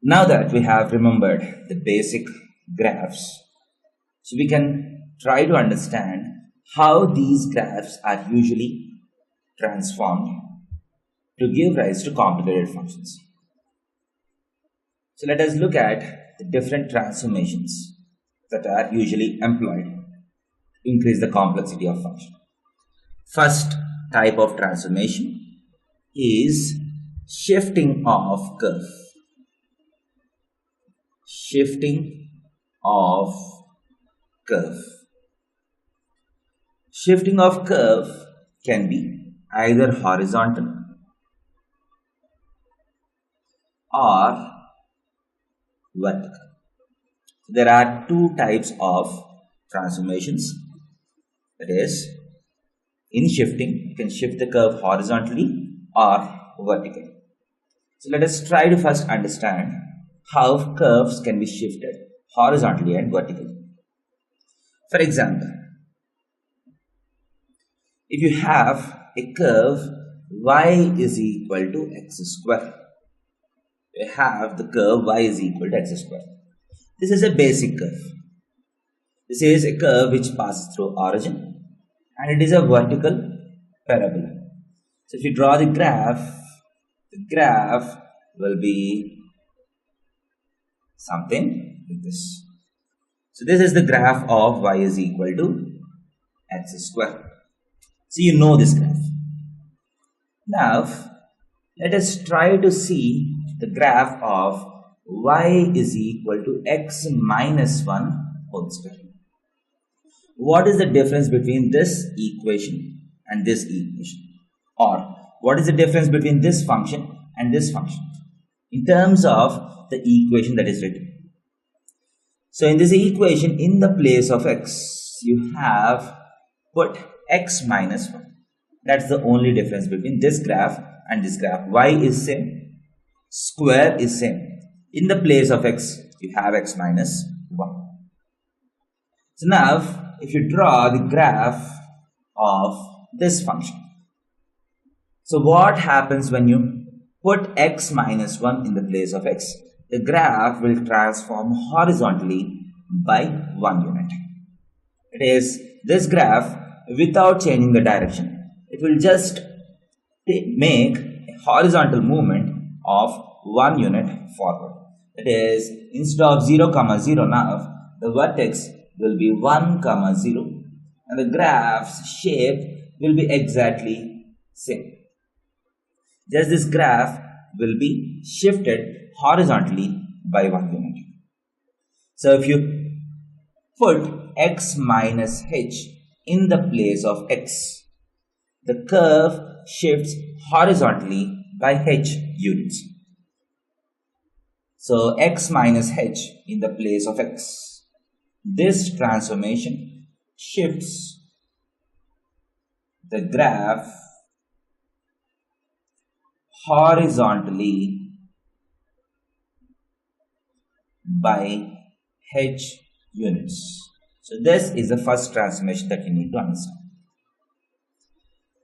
Now that we have remembered the basic graphs, so we can try to understand how these graphs are usually transformed to give rise to complicated functions. So let us look at the different transformations that are usually employed to increase the complexity of function. First type of transformation is shifting of curve. Shifting of curve. Shifting of curve can be either horizontal or vertical. There are two types of transformations. That is, in shifting, you can shift the curve horizontally or vertically. So let us try to first understand how curves can be shifted horizontally and vertically. For example, if you have a curve y is equal to x square, you have the curve y is equal to x square. This is a basic curve. This is a curve which passes through origin and it is a vertical parabola. So if you draw the graph will be something like this. So this is the graph of y is equal to x square. So you know this graph. Now let us try to see the graph of y is equal to x minus 1 whole square. What is the difference between this equation and this equation? Or what is the difference between this function and this function in terms of the equation that is written? So in this equation, in the place of x, you have put x minus 1. That's the only difference between this graph and this graph. Y is same, square is same. In the place of x, you have x minus 1. So now, if you draw the graph of this function, so what happens when you put x minus 1 in the place of x? The graph will transform horizontally by 1 unit. It is this graph without changing the direction. It will just make a horizontal movement of 1 unit forward. That is, instead of 0, 0 now, the vertex will be 1, 0 and the graph's shape will be exactly same. Just this graph will be shifted horizontally by 1 unit. So if you put x minus h in the place of x, the curve shifts horizontally by h units. So x minus h in the place of x. This transformation shifts the graph horizontally by h units. So this is the first transformation that you need to understand.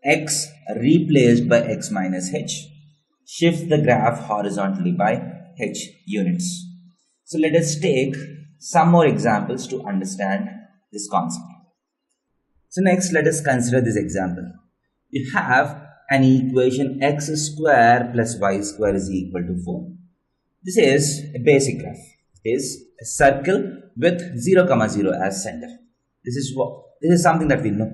X replaced by x minus h shifts the graph horizontally by h units. So let us take some more examples to understand this concept. So next, let us consider this example. You have an equation x square plus y square is equal to 4. This is a basic graph. It is a circle with 0, 0 as center. This is something that we know.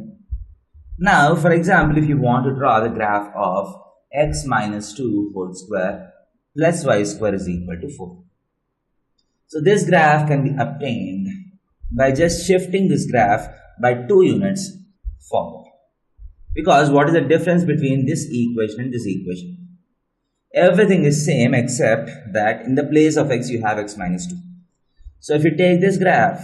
Now, for example, if you want to draw the graph of x minus 2 whole square plus y square is equal to 4. So this graph can be obtained by just shifting this graph by 2 units forward. Because what is the difference between this equation and this equation? Everything is same except that in the place of x you have x minus 2. So if you take this graph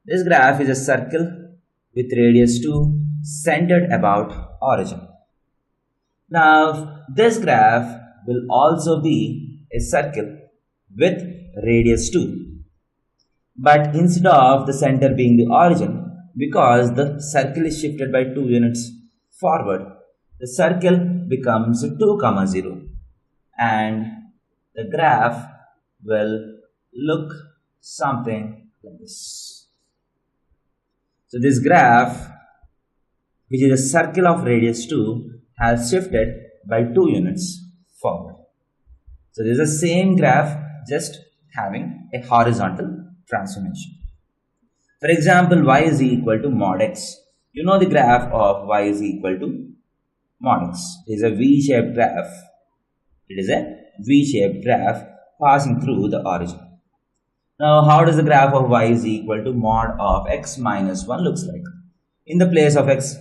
is a circle with radius 2 centered about origin. Now this graph will also be a circle with radius 2. But instead of the center being the origin, because the circle is shifted by 2 units forward, the circle becomes 2, 0 and the graph will look something like this. So this graph, which is a circle of radius 2, has shifted by 2 units forward. So this is the same graph, just having a horizontal transformation. For example, y is equal to mod x. You know the graph of y is equal to mod x. It is a V-shaped graph. It is a V-shaped graph passing through the origin. Now, how does the graph of y is equal to mod of x minus 1 looks like? In the place of x,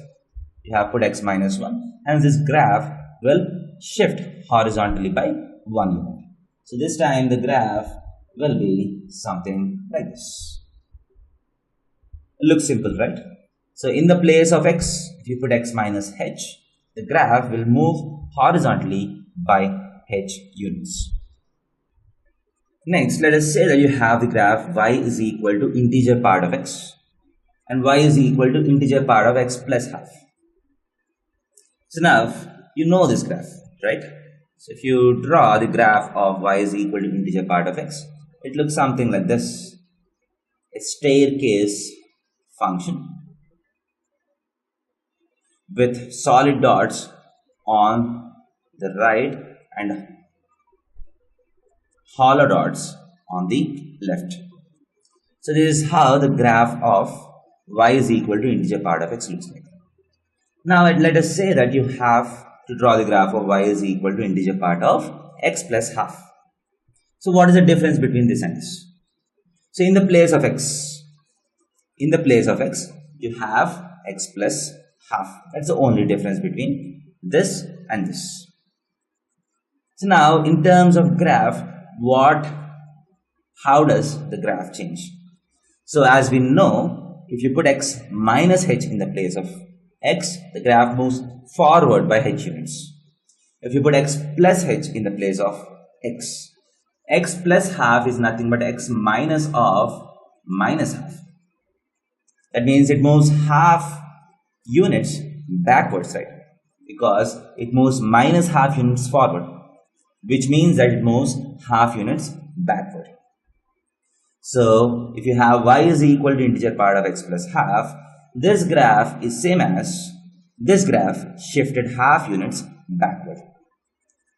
you have put x minus 1, and this graph will shift horizontally by 1 unit. So this time the graph will be something like this. It looks simple, right? So in the place of x, if you put x minus h, the graph will move horizontally by h units. Next, let us say that you have the graph y is equal to integer part of x and y is equal to integer part of x plus half. So now, you know this graph, right? So if you draw the graph of y is equal to integer part of x, it looks something like this. A staircase function with solid dots on the right and hollow dots on the left. So this is how the graph of y is equal to integer part of x looks like. Now let us say that you have to draw the graph of y is equal to integer part of x plus half. So what is the difference between this and this? So in the place of x, you have x plus half. That's the only difference between this and this. So now in terms of graph, how does the graph change? So as we know, if you put x minus h in the place of x, the graph moves forward by h units. If you put x plus h in the place of x plus half is nothing but x minus of minus half. That means it moves half units backwards, right? Because it moves minus half units forward, which means that it moves half units backward. So if you have y is equal to integer part of x plus half, this graph is same as this graph shifted half units backward.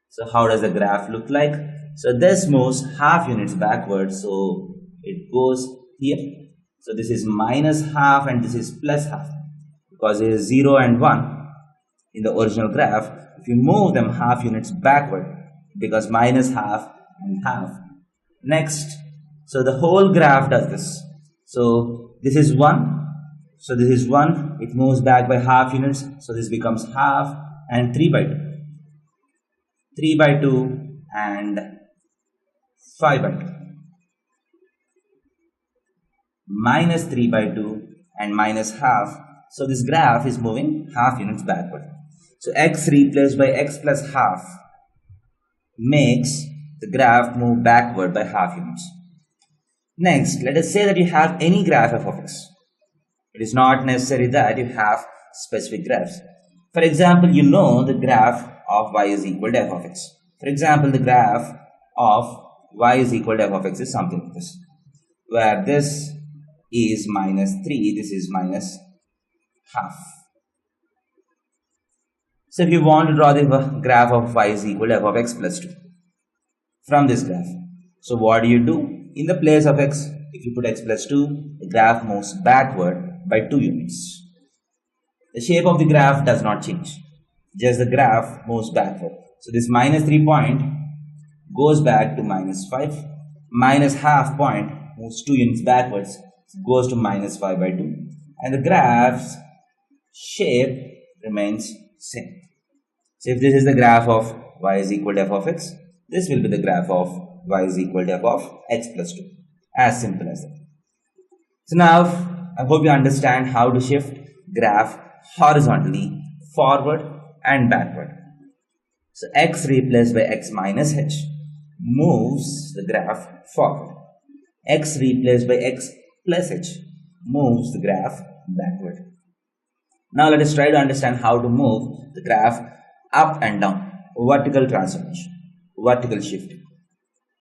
So how does the graph look like? So this moves half units backward, so it goes here. So this is minus half and this is plus half, because it is 0 and 1 in the original graph. If you move them half units backward, because minus half and half. Next, so the whole graph does this. So this is 1. So this is 1. It moves back by half units. So this becomes half and 3 by 2. 3 by 2 and 5 by 2. Minus 3 by 2 and minus half. So this graph is moving half units backward. So x replaced by x plus half makes the graph move backward by half units. Next, let us say that you have any graph f of x. It is not necessary that you have specific graphs. For example, you know the graph of y is equal to f of x. For example, the graph of y is equal to f of x is something like this, where this is minus 3, this is minus half. So if you want to draw the graph of y is equal to f of x plus 2 from this graph, so what do? In the place of x, if you put x plus 2, the graph moves backward by 2 units. The shape of the graph does not change, just the graph moves backward. So this minus 3 point goes back to minus 5, minus half point moves 2 units backwards, goes to minus 5 by 2, and the graph's shape remains same. So if this is the graph of y is equal to f of x, this will be the graph of y is equal to f of x plus 2. As simple as that. So now, I hope you understand how to shift graph horizontally forward and backward. So x replaced by x minus h moves the graph forward. X replaced by x plus h moves the graph backward. Now let us try to understand how to move the graph up and down. Vertical transformation, vertical shifting.